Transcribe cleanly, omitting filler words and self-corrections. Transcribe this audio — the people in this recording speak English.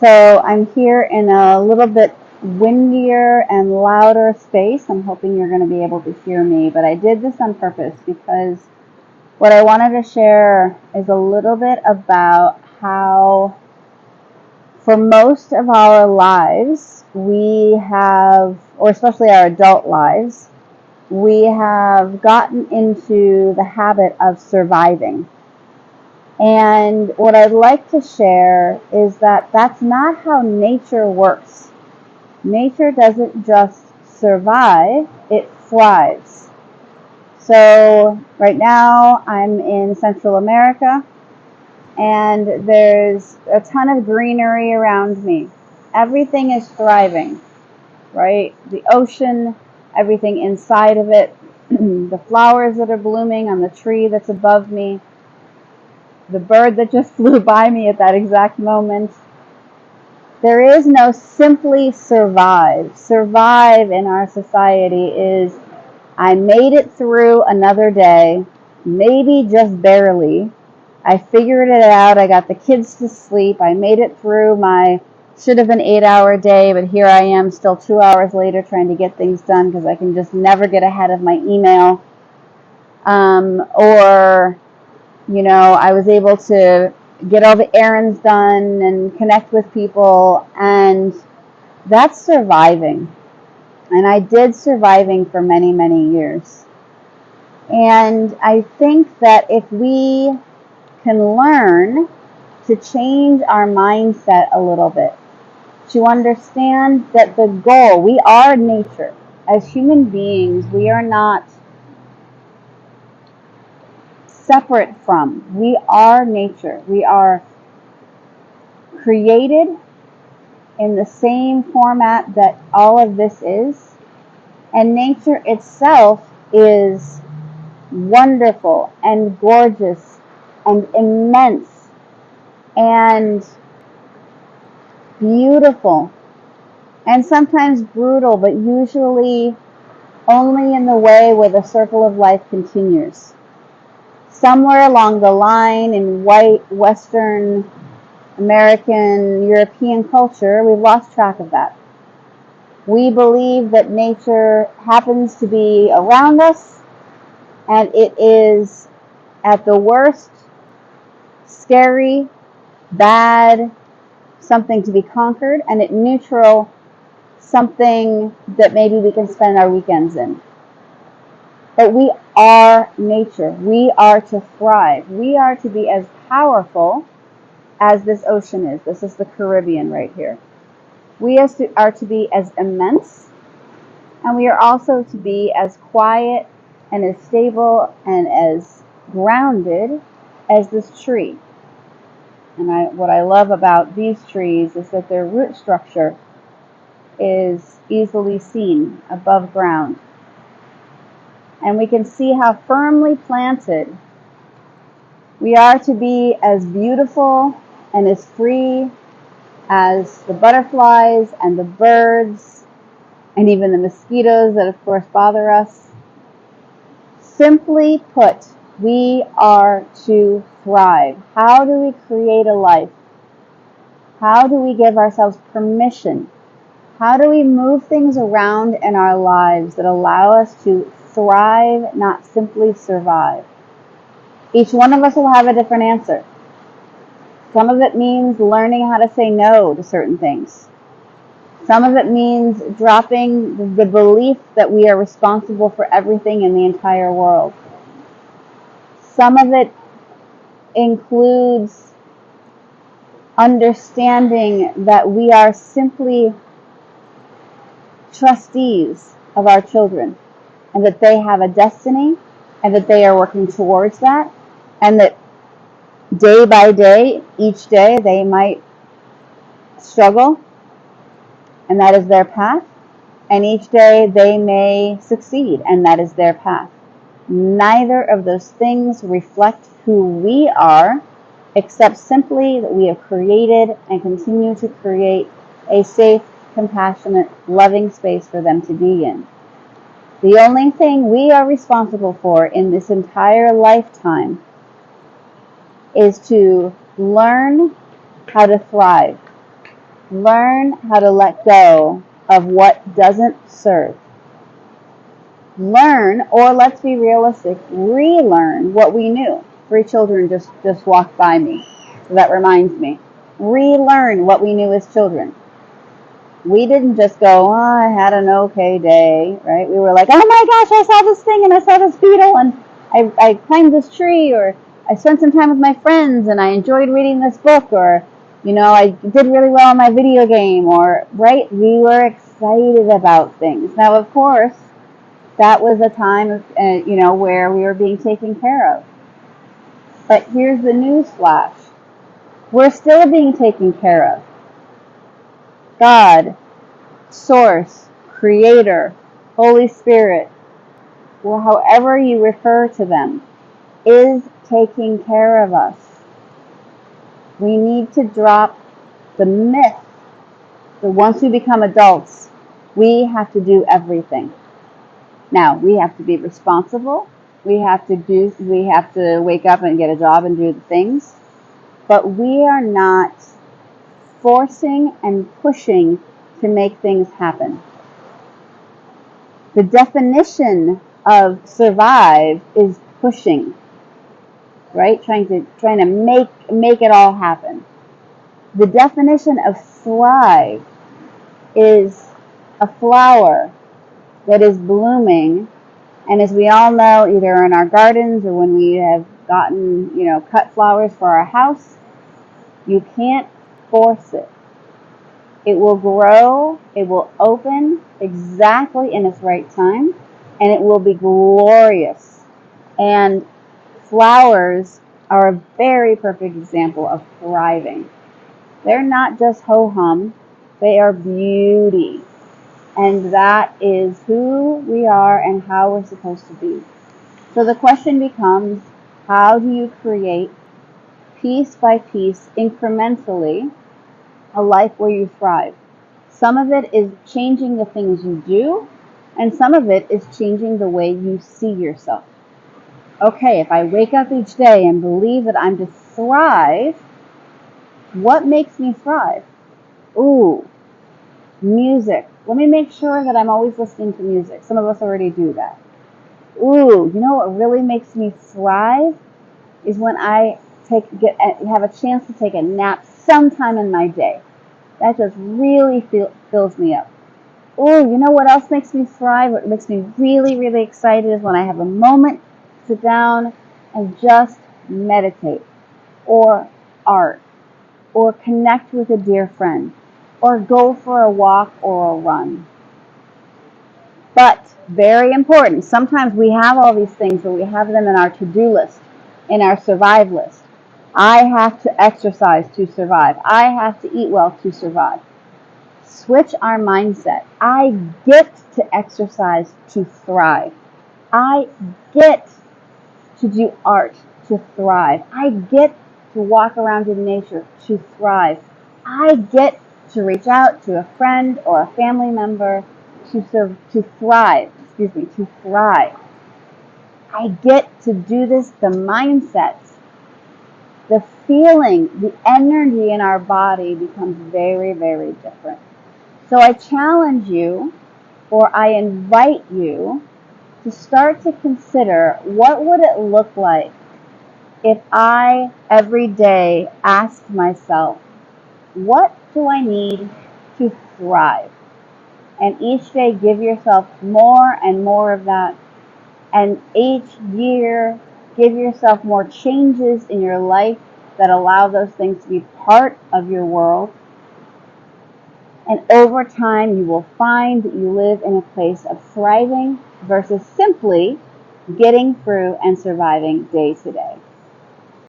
So I'm here in a little bit windier and louder space. I'm hoping you're going to be able to hear me, but I did this on purpose because what I wanted to share is a little bit about how for most of our lives we have, or especially our adult lives, we have gotten into the habit of surviving. And what I'd like to share is that that's not how nature works. Nature doesn't just survive, it thrives. So right now I'm in Central America and there's a ton of greenery around me. Everything is thriving, right? The ocean, everything inside of it, the flowers that are blooming on the tree that's above me, the bird that just flew by me at that exact moment. There is no simply survive. Survive in our society is I made it through another day, maybe just barely. I figured it out. I got the kids to sleep. I made it through my should have been 8-hour day, but here I am still 2 hours later trying to get things done because I can just never get ahead of my email. Or I was able to get all the errands done and connect with people, and that's surviving. And I did surviving for many, many years. And I think that if we can learn to change our mindset a little bit, to understand that the goal, we are nature. As human beings, we are not separate from. We are nature. We are created in the same format that all of this is. And nature itself is wonderful and gorgeous and immense and beautiful and sometimes brutal, but usually only in the way where the circle of life continues. Somewhere along the line in white, Western, American, European culture, we've lost track of that. We believe that nature happens to be around us, and it is, at the worst, scary, bad, something to be conquered, and at neutral, something that maybe we can spend our weekends in. But we are nature. We are to thrive. We are to be as powerful as this ocean is. This is the Caribbean right here. We are to be as immense, and we are also to be as quiet and as stable and as grounded as this tree. And what I love about these trees is that their root structure is easily seen above ground. And we can see how firmly planted we are to be, as beautiful and as free as the butterflies and the birds and even the mosquitoes that of course bother us. Simply put, we are to thrive. How do we create a life? How do we give ourselves permission? How do we move things around in our lives that allow us to thrive, not simply survive? Each one of us will have a different answer. Some of it means learning how to say no to certain things. Some of it means dropping the belief that we are responsible for everything in the entire world. Some of it includes understanding that we are simply trustees of our children, and that they have a destiny, and that they are working towards that, and that day by day, each day, they might struggle, and that is their path, and each day they may succeed, and that is their path. Neither of those things reflect who we are, except simply that we have created and continue to create a safe, compassionate, loving space for them to be in. The only thing we are responsible for in this entire lifetime is to learn how to thrive. Learn how to let go of what doesn't serve. Learn, or let's be realistic, relearn what we knew. 3 children just walked by me. So that reminds me. Relearn what we knew as children. We didn't just go, oh, I had an okay day, right? We were like, oh my gosh, I saw this thing and I saw this beetle and I climbed this tree, or I spent some time with my friends and I enjoyed reading this book, or, I did really well in my video game, or, right? We were excited about things. Now, of course, that was a time of, where we were being taken care of. But here's the news flash. We're still being taken care of. God, Source, Creator, Holy Spirit, or however you refer to them, is taking care of us. We need to drop the myth that once we become adults, we have to do everything. Now, we have to be responsible. We have to wake up and get a job and do the things. But we are not forcing and pushing to make things happen. The definition of survive is pushing, right? Trying to make it all happen. The definition of thrive is a flower that is blooming, and as we all know, either in our gardens or when we have gotten, cut flowers for our house, you can't force it. It will grow, it will open exactly in its right time, and it will be glorious. And flowers are a very perfect example of thriving. They're not just ho-hum, they are beauty. And that is who we are and how we're supposed to be. So the question becomes, how do you create, piece by piece, incrementally, a life where you thrive? Some of it is changing the things you do, and some of it is changing the way you see yourself. Okay, if I wake up each day and believe that I'm to thrive, what makes me thrive? Ooh, music. Let me make sure that I'm always listening to music. Some of us already do that. Ooh, what really makes me thrive is when I have a chance to take a nap sometime in my day. That just really fills me up. Ooh, what else makes me thrive? What makes me really, really excited is when I have a moment to sit down and just meditate, or art, or connect with a dear friend, or go for a walk or a run. But, very important, sometimes we have all these things, but we have them in our to-do list, in our survive list. I have to exercise to survive. I have to eat well to survive. Switch our mindset. I get to exercise to thrive. I get to do art to thrive. I get to walk around in nature to thrive. I get to reach out to a friend or a family member to thrive. To thrive. I get to do this. The mindset, the feeling, the energy in our body becomes very, very different. So I challenge you, or I invite you, to start to consider, what would it look like if I every day asked myself, what do I need to thrive? And each day give yourself more and more of that. And each year give yourself more changes in your life that allow those things to be part of your world. And over time, you will find that you live in a place of thriving versus simply getting through and surviving day to day.